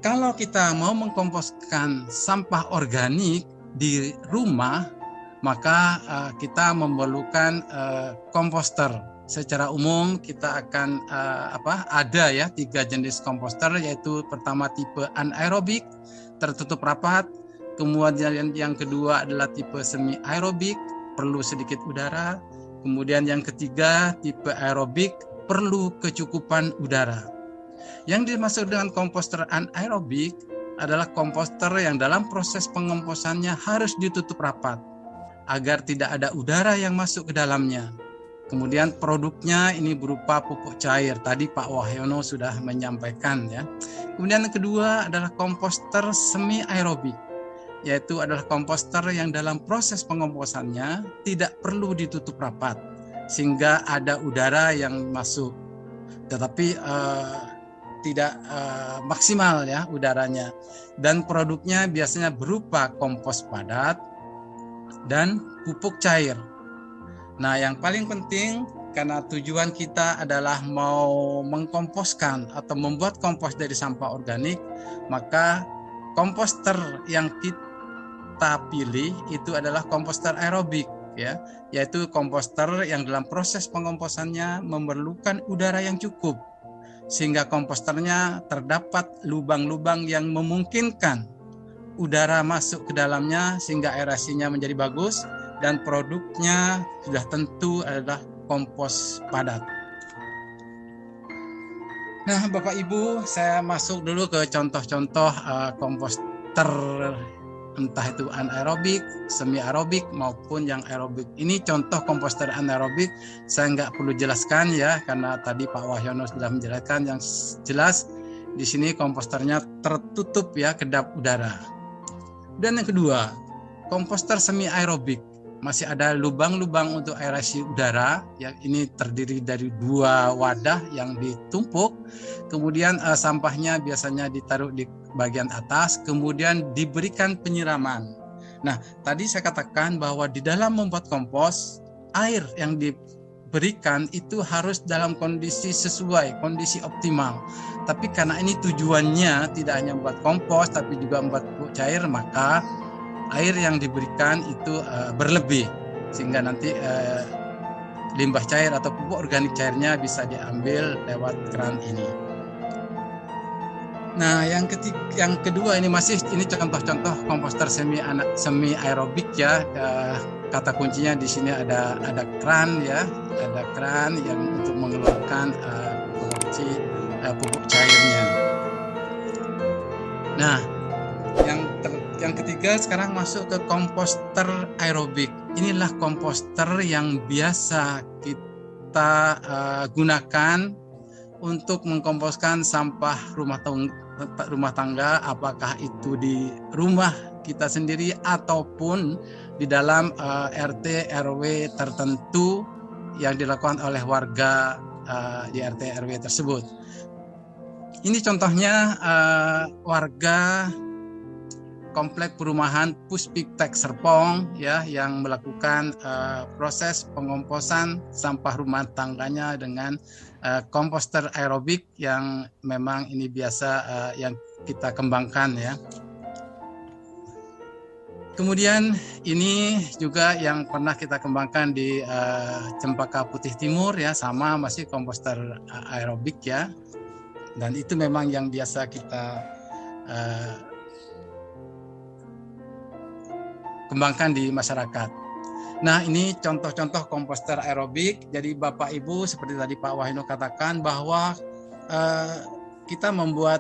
Kalau kita mau mengkomposkan sampah organik di rumah, maka kita memerlukan komposter. Secara umum kita akan ada ya 3 jenis komposter, yaitu pertama tipe anaerobik tertutup rapat, kemudian yang kedua adalah tipe semi aerobik perlu sedikit udara, kemudian yang ketiga tipe aerobik perlu kecukupan udara. Yang dimaksud dengan komposter anaerobik adalah komposter yang dalam proses pengomposannya harus ditutup rapat agar tidak ada udara yang masuk ke dalamnya. Kemudian produknya ini berupa pupuk cair. Tadi Pak Wahyono sudah menyampaikan ya. Kemudian yang kedua adalah komposter semi aerobik, yaitu adalah komposter yang dalam proses pengomposannya tidak perlu ditutup rapat sehingga ada udara yang masuk, tetapi tidak maksimal ya udaranya, dan produknya biasanya berupa kompos padat dan pupuk cair. Nah, yang paling penting karena tujuan kita adalah mau mengkomposkan atau membuat kompos dari sampah organik, maka komposter yang kita pilih itu adalah komposter aerobik ya, yaitu komposter yang dalam proses pengomposannya memerlukan udara yang cukup sehingga komposternya terdapat lubang-lubang yang memungkinkan udara masuk ke dalamnya sehingga aerasinya menjadi bagus, dan produknya sudah tentu adalah kompos padat. Nah, Bapak Ibu, saya masuk dulu ke contoh-contoh komposter, entah itu anaerobik, semi aerobik maupun yang aerobik. Ini contoh komposter anaerobik, saya nggak perlu jelaskan ya, karena tadi Pak Wahyono sudah menjelaskan. Yang jelas di sini komposternya tertutup ya, kedap udara. Dan yang kedua, komposter semi aerobik. Masih ada lubang-lubang untuk aerasi udara ya, ini terdiri dari 2 wadah yang ditumpuk, kemudian sampahnya biasanya ditaruh di bagian atas, kemudian diberikan penyiraman. Nah, tadi saya katakan bahwa di dalam membuat kompos, air yang diberikan itu harus dalam kondisi sesuai, kondisi optimal. Tapi karena ini tujuannya tidak hanya membuat kompos tapi juga membuat pupuk cair, maka air yang diberikan itu berlebih sehingga nanti limbah cair atau pupuk organik cairnya bisa diambil lewat keran ini. Nah, yang kedua ini contoh-contoh komposter semi aerobik ya. Kata kuncinya di sini ada keran ya, ada keran yang untuk mengeluarkan produksi pupuk cairnya. Nah, yang ketiga sekarang masuk ke komposter aerobik. Inilah komposter yang biasa kita gunakan untuk mengkomposkan sampah rumah tangga, apakah itu di rumah kita sendiri ataupun di dalam RT RW tertentu yang dilakukan oleh warga di RT RW tersebut. Ini contohnya warga Komplek Perumahan Puspiptek Serpong ya, yang melakukan proses pengomposan sampah rumah tangganya dengan komposter aerobik yang memang ini biasa yang kita kembangkan ya. Kemudian ini juga yang pernah kita kembangkan di Cempaka Putih Timur ya, sama masih komposter aerobik ya, dan itu memang yang biasa kita kembangkan di masyarakat. Nah, ini contoh-contoh komposter aerobik. Jadi Bapak Ibu seperti tadi Pak Wahyono katakan bahwa kita membuat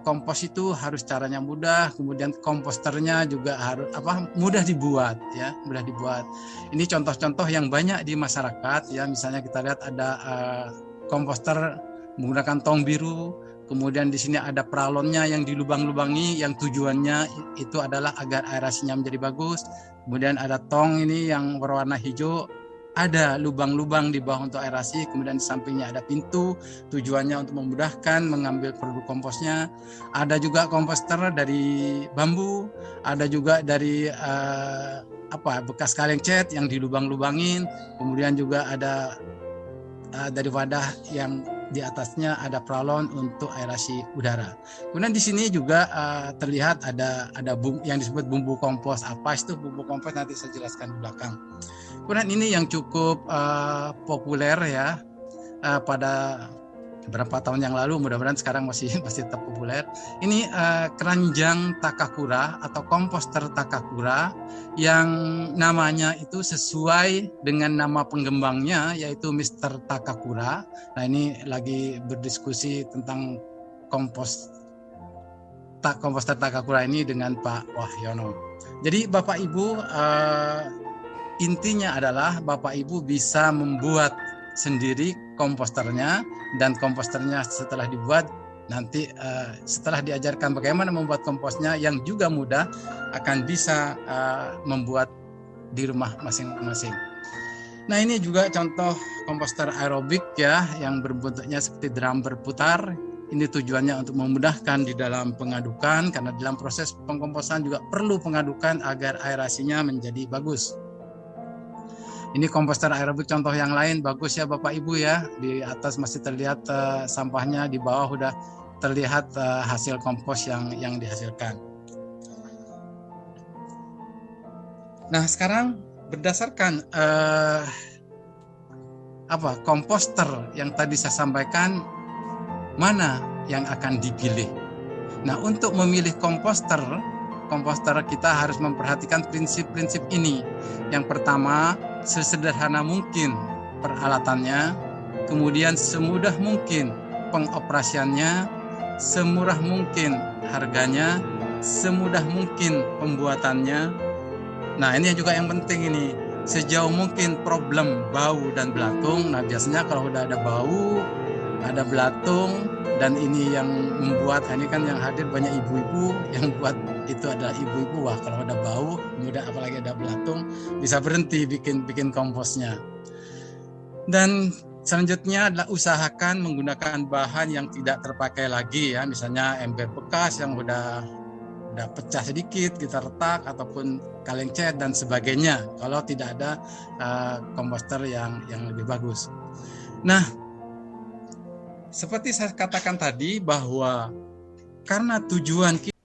kompos itu harus caranya mudah, kemudian komposternya juga harus mudah dibuat ya, mudah dibuat. Ini contoh-contoh yang banyak di masyarakat ya. Misalnya kita lihat ada komposter menggunakan tong biru. Kemudian di sini ada peralonnya yang dilubang-lubangi, yang tujuannya itu adalah agar aerasinya menjadi bagus. Kemudian ada tong ini yang berwarna hijau, ada lubang-lubang di bawah untuk aerasi. Kemudian di sampingnya ada pintu, tujuannya untuk memudahkan mengambil produk komposnya. Ada juga komposter dari bambu, ada juga dari bekas kaleng cat yang dilubang-lubangin. Kemudian juga ada dari wadah yang di atasnya ada pralon untuk aerasi udara. Kemudian di sini juga terlihat ada yang disebut bumbu kompos. Apa itu bumbu kompos nanti saya jelaskan di belakang. Kemudian ini yang cukup populer ya pada beberapa tahun yang lalu, mudah-mudahan sekarang masih tetap populer. Ini keranjang Takakura atau komposter Takakura yang namanya itu sesuai dengan nama penggembangnya, yaitu Mr. Takakura. Nah, ini lagi berdiskusi tentang komposter Takakura ini dengan Pak Wahyono. Jadi Bapak Ibu, intinya adalah Bapak Ibu bisa membuat sendiri komposternya, dan komposternya setelah dibuat nanti setelah diajarkan bagaimana membuat komposnya yang juga mudah, akan bisa membuat di rumah masing-masing. Nah, ini juga contoh komposter aerobik ya, yang berbentuknya seperti drum berputar. Ini tujuannya untuk memudahkan di dalam pengadukan, karena dalam proses pengkomposan juga perlu pengadukan agar aerasinya menjadi bagus. Ini komposter aerobik contoh yang lain, bagus ya Bapak Ibu ya. Di atas masih terlihat sampahnya, di bawah udah terlihat hasil kompos yang dihasilkan. Nah, sekarang berdasarkan komposter yang tadi saya sampaikan, mana yang akan dipilih. Nah, untuk memilih komposter kita harus memperhatikan prinsip-prinsip ini. Yang pertama, sesederhana mungkin peralatannya, kemudian semudah mungkin pengoperasiannya, semurah mungkin harganya, semudah mungkin pembuatannya. Nah, ini juga yang penting ini, sejauh mungkin problem bau dan belatung. Nah, biasanya kalau udah ada bau, ada belatung, dan ini yang membuat, ini kan yang hadir banyak ibu-ibu, yang buat itu adalah ibu-ibu. Wah, kalau ada bau, mudah apalagi ada belatung, bisa berhenti bikin komposnya. Dan selanjutnya adalah usahakan menggunakan bahan yang tidak terpakai lagi ya, misalnya ember bekas yang udah pecah sedikit, kita retak, ataupun kaleng cat dan sebagainya, kalau tidak ada komposter yang lebih bagus. Nah, seperti saya katakan tadi, bahwa karena tujuan kita